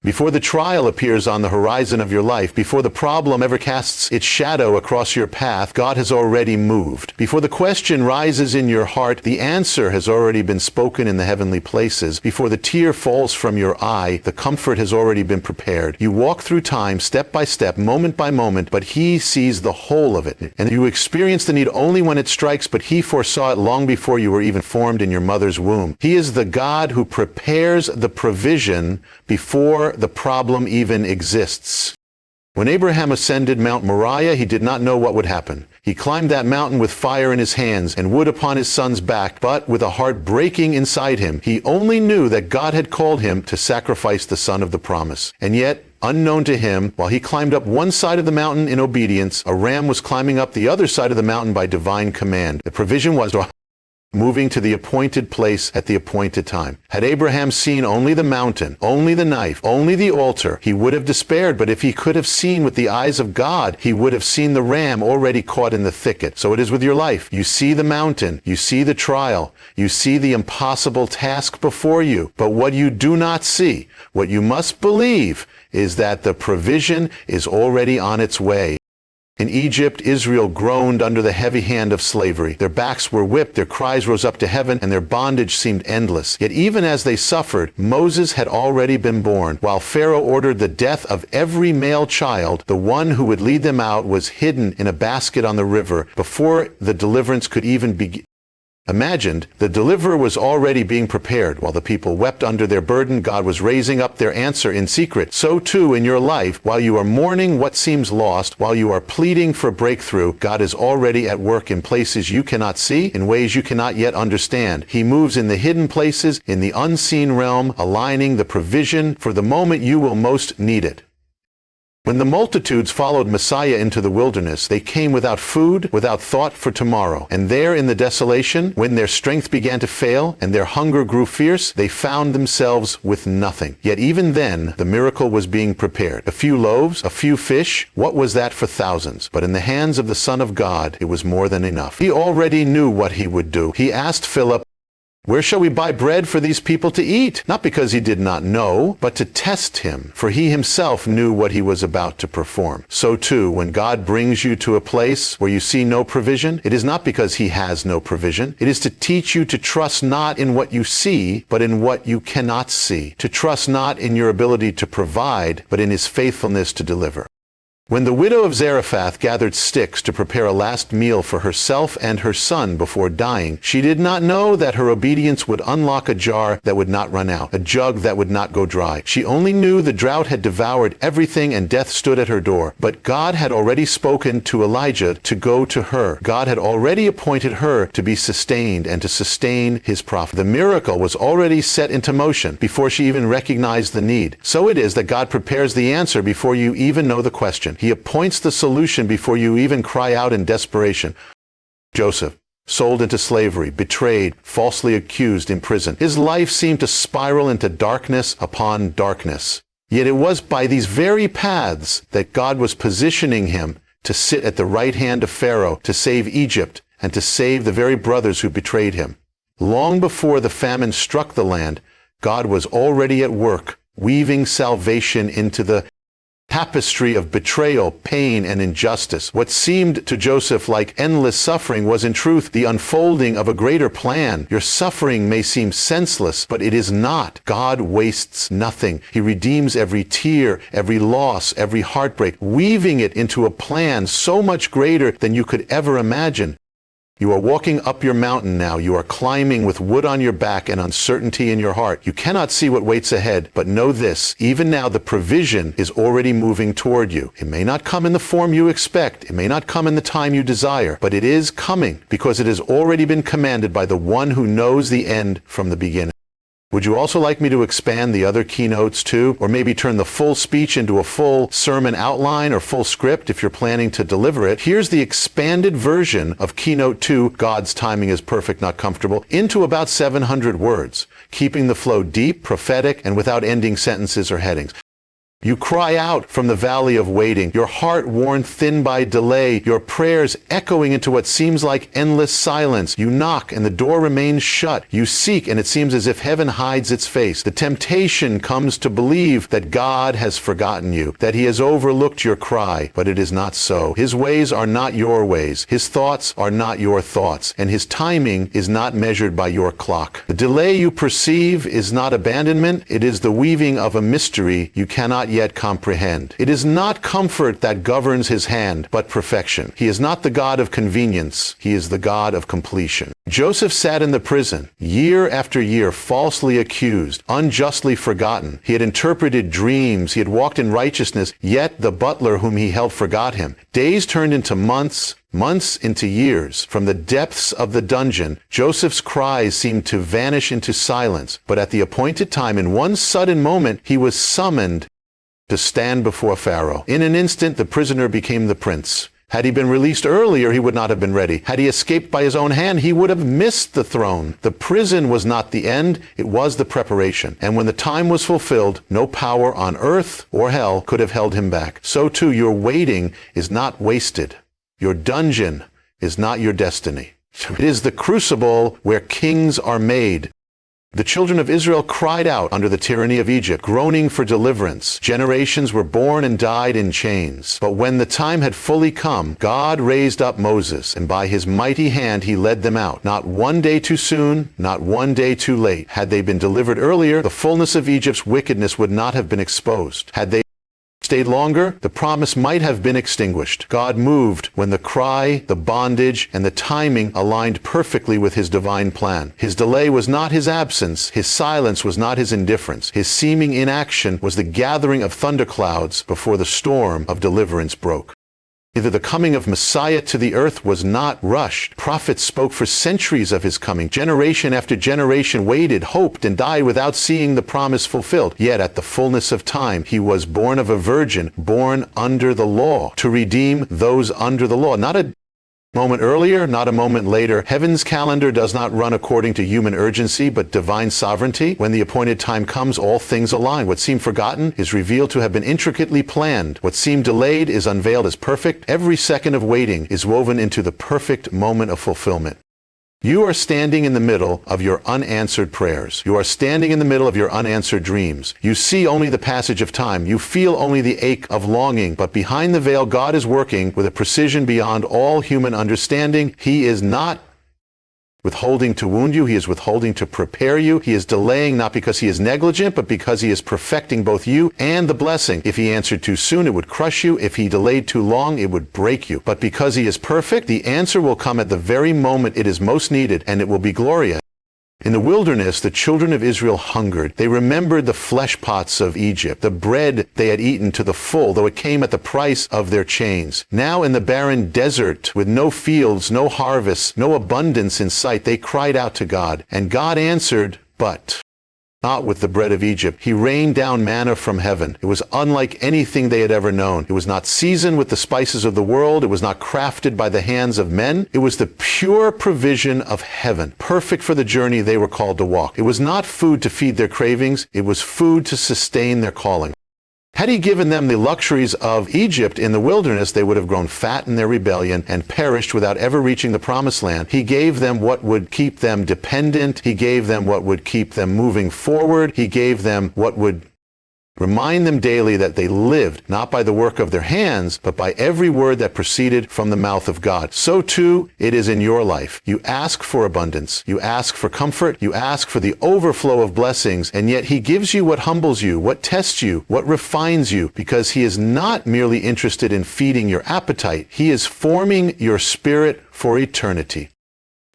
Before the trial appears on the horizon of your life, before the problem ever casts its shadow across your path, God has already moved. Before the question rises in your heart, the answer has already been spoken in the heavenly places. Before the tear falls from your eye, the comfort has already been prepared. You walk through time, step by step, moment by moment, but He sees the whole of it. And you experience the need only when it strikes, but He foresaw it long before you were even formed in your mother's womb. He is the God who prepares the provision before the problem even exists. When Abraham ascended Mount Moriah, he did not know what would happen. He climbed that mountain with fire in his hands and wood upon his son's back, but with a heart breaking inside him. He only knew that God had called him to sacrifice the son of the promise. And yet, unknown to him, while he climbed up one side of the mountain in obedience, a ram was climbing up the other side of the mountain by divine command. The provision was moving to the appointed place at the appointed time. Had Abraham seen only the mountain, only the knife, only the altar, he would have despaired. But if he could have seen with the eyes of God, he would have seen the ram already caught in the thicket. So it is with your life. You see the mountain, you see the trial, you see the impossible task before you. But what you do not see, what you must believe, is that the provision is already on its way. In Egypt, Israel groaned under the heavy hand of slavery. Their backs were whipped, their cries rose up to heaven, and their bondage seemed endless. Yet even as they suffered, Moses had already been born. While Pharaoh ordered the death of every male child, the one who would lead them out was hidden in a basket on the river before the deliverance could even begin. Imagined, the deliverer was already being prepared. While the people wept under their burden, God was raising up their answer in secret. So too in your life, while you are mourning what seems lost, while you are pleading for breakthrough, God is already at work in places you cannot see, in ways you cannot yet understand. He moves in the hidden places, in the unseen realm, aligning the provision for the moment you will most need it. When the multitudes followed Messiah into the wilderness, they came without food, without thought for tomorrow. And there in the desolation, when their strength began to fail and their hunger grew fierce, they found themselves with nothing. Yet even then, the miracle was being prepared. A few loaves, a few fish, what was that for thousands? But in the hands of the Son of God, it was more than enough. He already knew what he would do. He asked Philip, "Where shall we buy bread for these people to eat?" Not because he did not know, but to test him, for he himself knew what he was about to perform. So too, when God brings you to a place where you see no provision, it is not because he has no provision. It is to teach you to trust not in what you see, but in what you cannot see. To trust not in your ability to provide, but in his faithfulness to deliver. When the widow of Zarephath gathered sticks to prepare a last meal for herself and her son before dying, she did not know that her obedience would unlock a jar that would not run out, a jug that would not go dry. She only knew the drought had devoured everything and death stood at her door. But God had already spoken to Elijah to go to her. God had already appointed her to be sustained and to sustain his prophet. The miracle was already set into motion before she even recognized the need. So it is that God prepares the answer before you even know the question. He appoints the solution before you even cry out in desperation. Joseph, sold into slavery, betrayed, falsely accused, imprisoned. His life seemed to spiral into darkness upon darkness. Yet it was by these very paths that God was positioning him to sit at the right hand of Pharaoh, to save Egypt, and to save the very brothers who betrayed him. Long before the famine struck the land, God was already at work, weaving salvation into the tapestry of betrayal, pain, and injustice. What seemed to Joseph like endless suffering was in truth the unfolding of a greater plan. Your suffering may seem senseless, but it is not. God wastes nothing. He redeems every tear, every loss, every heartbreak, weaving it into a plan so much greater than you could ever imagine. You are walking up your mountain now. You are climbing with wood on your back and uncertainty in your heart. You cannot see what waits ahead, but know this. Even now, the provision is already moving toward you. It may not come in the form you expect. It may not come in the time you desire, but it is coming because it has already been commanded by the one who knows the end from the beginning. Would you also like me to expand the other keynotes too? Or maybe turn the full speech into a full sermon outline or full script if you're planning to deliver it? Here's the expanded version of Keynote 2, God's Timing is Perfect, Not Comfortable, into about 700 words, keeping the flow deep, prophetic, and without ending sentences or headings. You cry out from the valley of waiting, your heart worn thin by delay, your prayers echoing into what seems like endless silence. You knock and the door remains shut. You seek and it seems as if heaven hides its face. The temptation comes to believe that God has forgotten you, that he has overlooked your cry, but it is not so. His ways are not your ways. His thoughts are not your thoughts, and his timing is not measured by your clock. The delay you perceive is not abandonment. It is the weaving of a mystery you cannot yet comprehend. It is not comfort that governs his hand, but perfection. He is not the God of convenience. He is the God of completion. Joseph sat in the prison, year after year, falsely accused, unjustly forgotten. He had interpreted dreams. He had walked in righteousness, yet the butler whom he held forgot him. Days turned into months, months into years. From the depths of the dungeon, Joseph's cries seemed to vanish into silence. But at the appointed time, in one sudden moment, he was summoned to stand before Pharaoh. In an instant, the prisoner became the prince. Had he been released earlier, he would not have been ready. Had he escaped by his own hand, he would have missed the throne. The prison was not the end, it was the preparation. And when the time was fulfilled, no power on earth or hell could have held him back. So too, your waiting is not wasted. Your dungeon is not your destiny. It is the crucible where kings are made. The children of Israel cried out under the tyranny of Egypt, groaning for deliverance. Generations were born and died in chains. But when the time had fully come, God raised up Moses, and by his mighty hand he led them out. Not one day too soon, not one day too late. Had they been delivered earlier, the fullness of Egypt's wickedness would not have been exposed. Had they stayed longer, the promise might have been extinguished. God moved when the cry, the bondage, and the timing aligned perfectly with his divine plan. His delay was not his absence. His silence was not his indifference. His seeming inaction was the gathering of thunderclouds before the storm of deliverance broke. Either the coming of Messiah to the earth was not rushed. Prophets spoke for centuries of his coming. Generation after generation waited, hoped, and died without seeing the promise fulfilled. Yet at the fullness of time, he was born of a virgin, born under the law, to redeem those under the law. Not a moment earlier, not a moment later. Heaven's calendar does not run according to human urgency, but divine sovereignty. When the appointed time comes, all things align. What seemed forgotten is revealed to have been intricately planned. What seemed delayed is unveiled as perfect. Every second of waiting is woven into the perfect moment of fulfillment. You are standing in the middle of your unanswered prayers. You are standing in the middle of your unanswered dreams. You see only the passage of time. You feel only the ache of longing. But behind the veil, God is working with a precision beyond all human understanding. He is not withholding to wound you. He is withholding to prepare you. He is delaying not because he is negligent, but because he is perfecting both you and the blessing. If he answered too soon, it would crush you. If he delayed too long, it would break you. But because he is perfect, the answer will come at the very moment it is most needed, and it will be glorious. In the wilderness, the children of Israel hungered. They remembered the flesh pots of Egypt, the bread they had eaten to the full, though it came at the price of their chains. Now in the barren desert, with no fields, no harvests, no abundance in sight, they cried out to God. And God answered, but not with the bread of Egypt. He rained down manna from heaven. It was unlike anything they had ever known. It was not seasoned with the spices of the world. It was not crafted by the hands of men. It was the pure provision of heaven, perfect for the journey they were called to walk. It was not food to feed their cravings. It was food to sustain their calling. Had he given them the luxuries of Egypt in the wilderness, they would have grown fat in their rebellion and perished without ever reaching the promised land. He gave them what would keep them dependent. He gave them what would keep them moving forward. He gave them what would remind them daily that they lived not by the work of their hands, but by every word that proceeded from the mouth of God. So too it is in your life. You ask for abundance. You ask for comfort. You ask for the overflow of blessings, and yet he gives you what humbles you, what tests you, what refines you, because he is not merely interested in feeding your appetite. He is forming your spirit for eternity.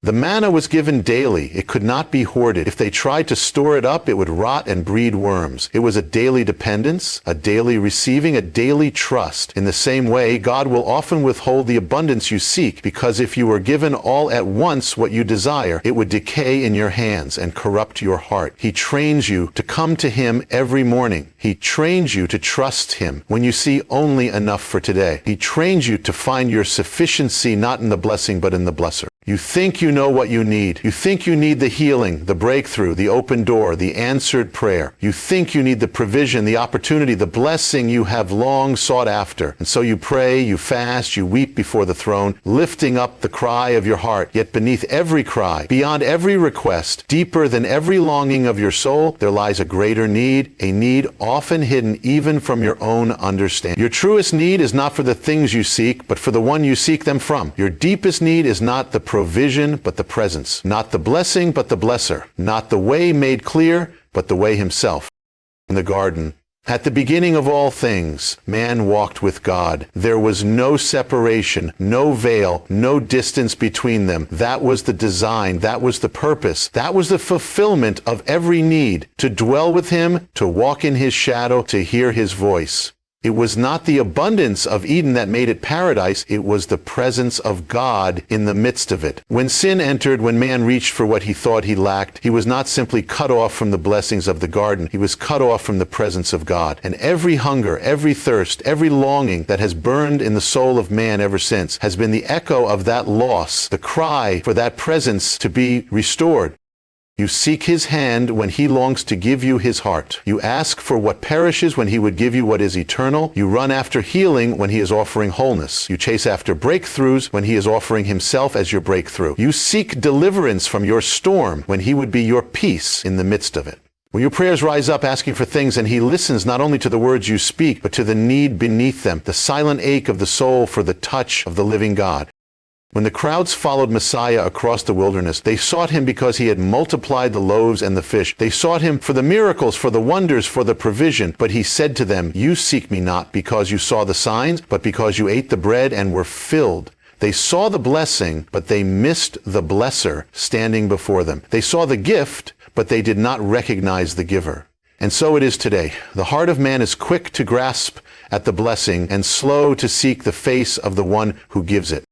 The manna was given daily. It could not be hoarded. If they tried to store it up, it would rot and breed worms. It was a daily dependence, a daily receiving, a daily trust. In the same way, God will often withhold the abundance you seek, because if you were given all at once what you desire, it would decay in your hands and corrupt your heart. He trains you to come to him every morning. He trains you to trust him when you see only enough for today. He trains you to find your sufficiency not in the blessing but in the blesser. You think you know what you need. You think you need the healing, the breakthrough, the open door, the answered prayer. You think you need the provision, the opportunity, the blessing you have long sought after. And so you pray, you fast, you weep before the throne, lifting up the cry of your heart. Yet beneath every cry, beyond every request, deeper than every longing of your soul, there lies a greater need, a need often hidden even from your own understanding. Your truest need is not for the things you seek, but for the one you seek them from. Your deepest need is not the provision, but the presence. Not the blessing, but the blesser. Not the way made clear, but the way himself. In the garden, at the beginning of all things, man walked with God. There was no separation, no veil, no distance between them. That was the design. That was the purpose. That was the fulfillment of every need. To dwell with him, to walk in his shadow, to hear his voice. It was not the abundance of Eden that made it paradise. It was the presence of God in the midst of it. When sin entered, when man reached for what he thought he lacked, he was not simply cut off from the blessings of the garden. He was cut off from the presence of God. And every hunger, every thirst, every longing that has burned in the soul of man ever since has been the echo of that loss, the cry for that presence to be restored. You seek his hand when he longs to give you his heart. You ask for what perishes when he would give you what is eternal. You run after healing when he is offering wholeness. You chase after breakthroughs when he is offering himself as your breakthrough. You seek deliverance from your storm when he would be your peace in the midst of it. When your prayers rise up asking for things and he listens not only to the words you speak, but to the need beneath them, the silent ache of the soul for the touch of the living God. When the crowds followed Messiah across the wilderness, they sought him because he had multiplied the loaves and the fish. They sought him for the miracles, for the wonders, for the provision. But he said to them, "You seek me not because you saw the signs, but because you ate the bread and were filled." They saw the blessing, but they missed the blesser standing before them. They saw the gift, but they did not recognize the giver. And so it is today. The heart of man is quick to grasp at the blessing and slow to seek the face of the one who gives it.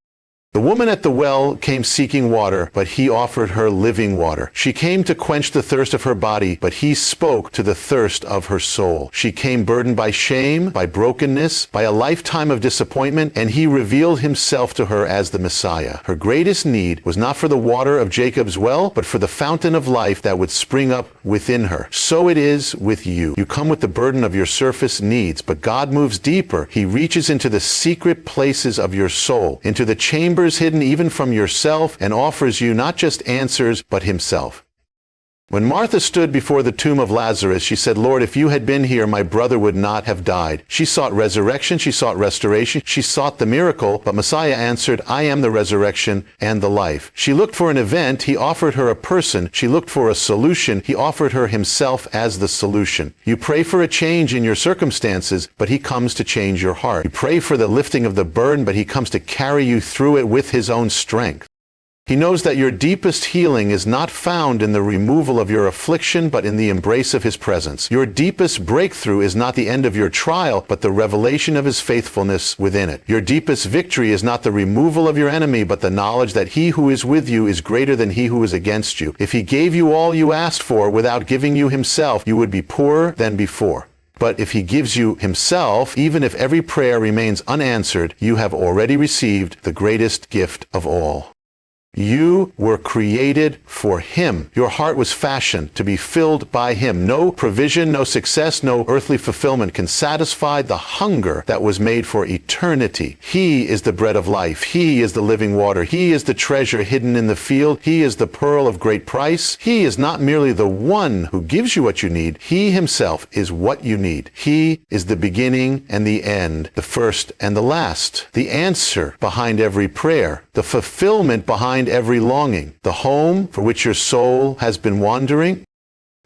The woman at the well came seeking water, but he offered her living water. She came to quench the thirst of her body, but he spoke to the thirst of her soul. She came burdened by shame, by brokenness, by a lifetime of disappointment, and he revealed himself to her as the Messiah. Her greatest need was not for the water of Jacob's well, but for the fountain of life that would spring up within her. So it is with you. You come with the burden of your surface needs, but God moves deeper. He reaches into the secret places of your soul, into the chambers hidden even from yourself, and offers you not just answers, but himself. When Martha stood before the tomb of Lazarus, she said, "Lord, if you had been here, my brother would not have died." She sought resurrection, she sought restoration, she sought the miracle, but Messiah answered, "I am the resurrection and the life." She looked for an event, he offered her a person. She looked for a solution, he offered her himself as the solution. You pray for a change in your circumstances, but he comes to change your heart. You pray for the lifting of the burden, but he comes to carry you through it with his own strength. He knows that your deepest healing is not found in the removal of your affliction, but in the embrace of his presence. Your deepest breakthrough is not the end of your trial, but the revelation of his faithfulness within it. Your deepest victory is not the removal of your enemy, but the knowledge that he who is with you is greater than he who is against you. If he gave you all you asked for without giving you himself, you would be poorer than before. But if he gives you himself, even if every prayer remains unanswered, you have already received the greatest gift of all. You were created for him. Your heart was fashioned to be filled by him. No provision, no success, no earthly fulfillment can satisfy the hunger that was made for eternity. He is the bread of life. He is the living water. He is the treasure hidden in the field. He is the pearl of great price. He is not merely the one who gives you what you need. He himself is what you need. He is the beginning and the end, the first and the last, the answer behind every prayer, the fulfillment behind every longing, the home for which your soul has been wandering.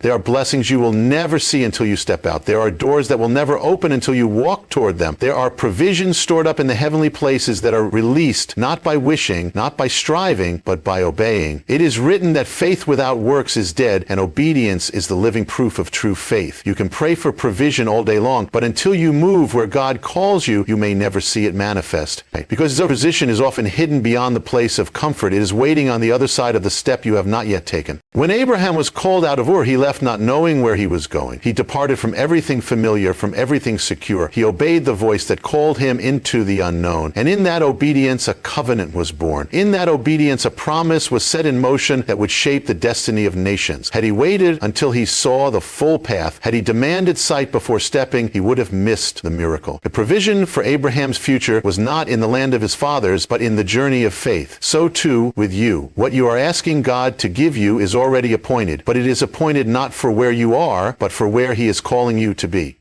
There are blessings you will never see until you step out. There are doors that will never open until you walk toward them. There are provisions stored up in the heavenly places that are released not by wishing, not by striving, but by obeying. It is written that faith without works is dead, and obedience is the living proof of true faith. You can pray for provision all day long, but until you move where God calls you, you may never see it manifest. Because his opposition is often hidden beyond the place of comfort. It is waiting on the other side of the step you have not yet taken. When Abraham was called out of Ur, he left left not knowing where he was going. He departed from everything familiar, from everything secure. He obeyed the voice that called him into the unknown. And in that obedience, a covenant was born. In that obedience, a promise was set in motion that would shape the destiny of nations. Had he waited until he saw the full path, had he demanded sight before stepping, he would have missed the miracle. The provision for Abraham's future was not in the land of his fathers, but in the journey of faith. So too with you. What you are asking God to give you is already appointed, but it is appointed not for where you are, but for where he is calling you to be.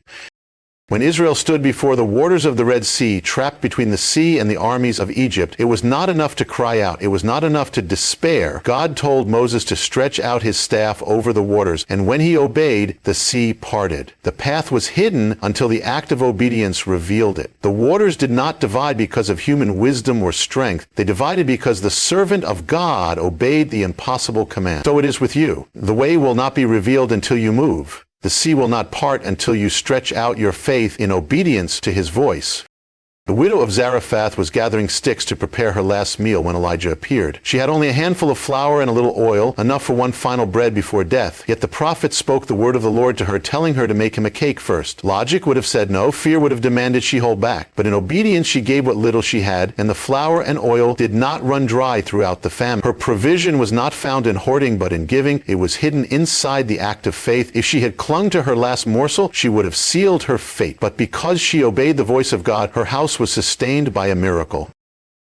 When Israel stood before the waters of the Red Sea, trapped between the sea and the armies of Egypt, it was not enough to cry out. It was not enough to despair. God told Moses to stretch out his staff over the waters, and when he obeyed, the sea parted. The path was hidden until the act of obedience revealed it. The waters did not divide because of human wisdom or strength. They divided because the servant of God obeyed the impossible command. So it is with you. The way will not be revealed until you move. The sea will not part until you stretch out your faith in obedience to his voice. The widow of Zarephath was gathering sticks to prepare her last meal when Elijah appeared. She had only a handful of flour and a little oil, enough for one final bread before death. Yet the prophet spoke the word of the Lord to her, telling her to make him a cake first. Logic would have said no. Fear would have demanded she hold back. But in obedience she gave what little she had, and the flour and oil did not run dry throughout the famine. Her provision was not found in hoarding, but in giving. It was hidden inside the act of faith. If she had clung to her last morsel, she would have sealed her fate. But because she obeyed the voice of God, her house was sustained by a miracle.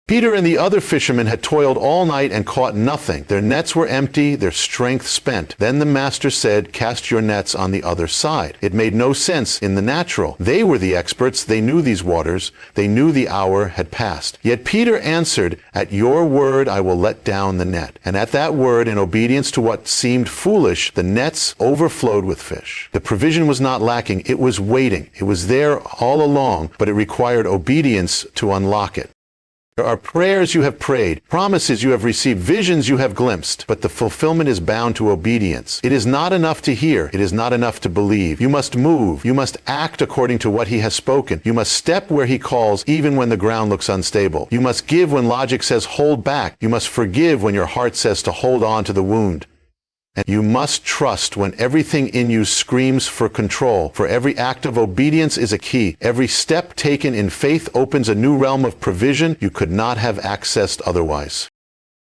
Peter and the other fishermen had toiled all night and caught nothing. Their nets were empty, their strength spent. Then the master said, "Cast your nets on the other side." It made no sense in the natural. They were the experts. They knew these waters. They knew the hour had passed. Yet Peter answered, "At your word I will let down the net." And at that word, in obedience to what seemed foolish, the nets overflowed with fish. The provision was not lacking. It was waiting. It was there all along, but it required obedience to unlock it. There are prayers you have prayed, promises you have received, visions you have glimpsed, but the fulfillment is bound to obedience. It is not enough to hear. It is not enough to believe. You must move. You must act according to what he has spoken. You must step where he calls, even when the ground looks unstable. You must give when logic says hold back. You must forgive when your heart says to hold on to the wound. And you must trust when everything in you screams for control. For every act of obedience is a key. Every step taken in faith opens a new realm of provision you could not have accessed otherwise.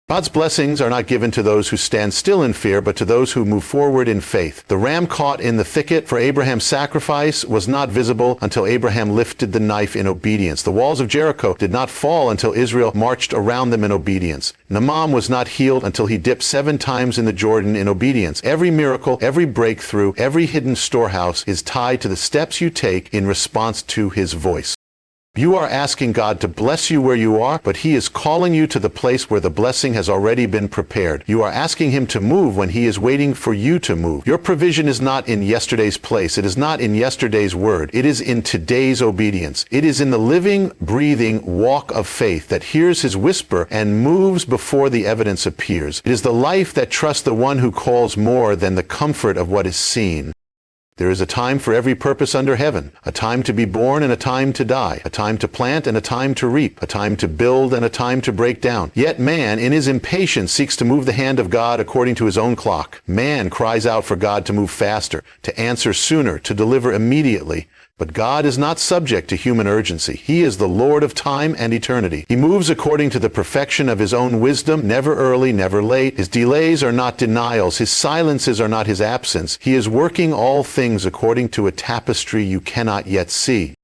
God's blessings are not given to those who stand still in fear, but to those who move forward in faith. The ram caught in the thicket for Abraham's sacrifice was not visible until Abraham lifted the knife in obedience. The walls of Jericho did not fall until Israel marched around them in obedience. Naaman was not healed until he dipped 7 times in the Jordan in obedience. Every miracle, every breakthrough, every hidden storehouse is tied to the steps you take in response to his voice. You are asking God to bless you where you are, but he is calling you to the place where the blessing has already been prepared. You are asking him to move when he is waiting for you to move. Your provision is not in yesterday's place. It is not in yesterday's word. It is in today's obedience. It is in the living, breathing walk of faith that hears his whisper and moves before the evidence appears. It is the life that trusts the one who calls more than the comfort of what is seen. There is a time for every purpose under heaven, a time to be born and a time to die, a time to plant and a time to reap, a time to build and a time to break down. Yet man, in his impatience, seeks to move the hand of God according to his own clock. Man cries out for God to move faster, to answer sooner, to deliver immediately. But God is not subject to human urgency. He is the Lord of time and eternity. He moves according to the perfection of his own wisdom, never early, never late. His delays are not denials. His silences are not his absence. He is working all things according to a tapestry you cannot yet see.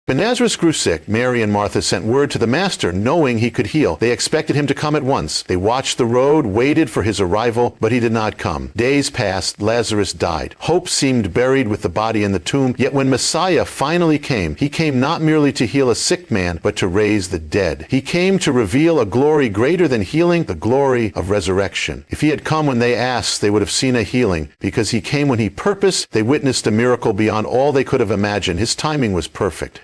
When Lazarus grew sick, Mary and Martha sent word to the master, knowing he could heal. They expected him to come at once. They watched the road, waited for his arrival, but he did not come. Days passed, Lazarus died. Hope seemed buried with the body in the tomb. Yet when Messiah finally came, he came not merely to heal a sick man, but to raise the dead. He came to reveal a glory greater than healing, the glory of resurrection. If he had come when they asked, they would have seen a healing. Because he came when he purposed, they witnessed a miracle beyond all they could have imagined. His timing was perfect.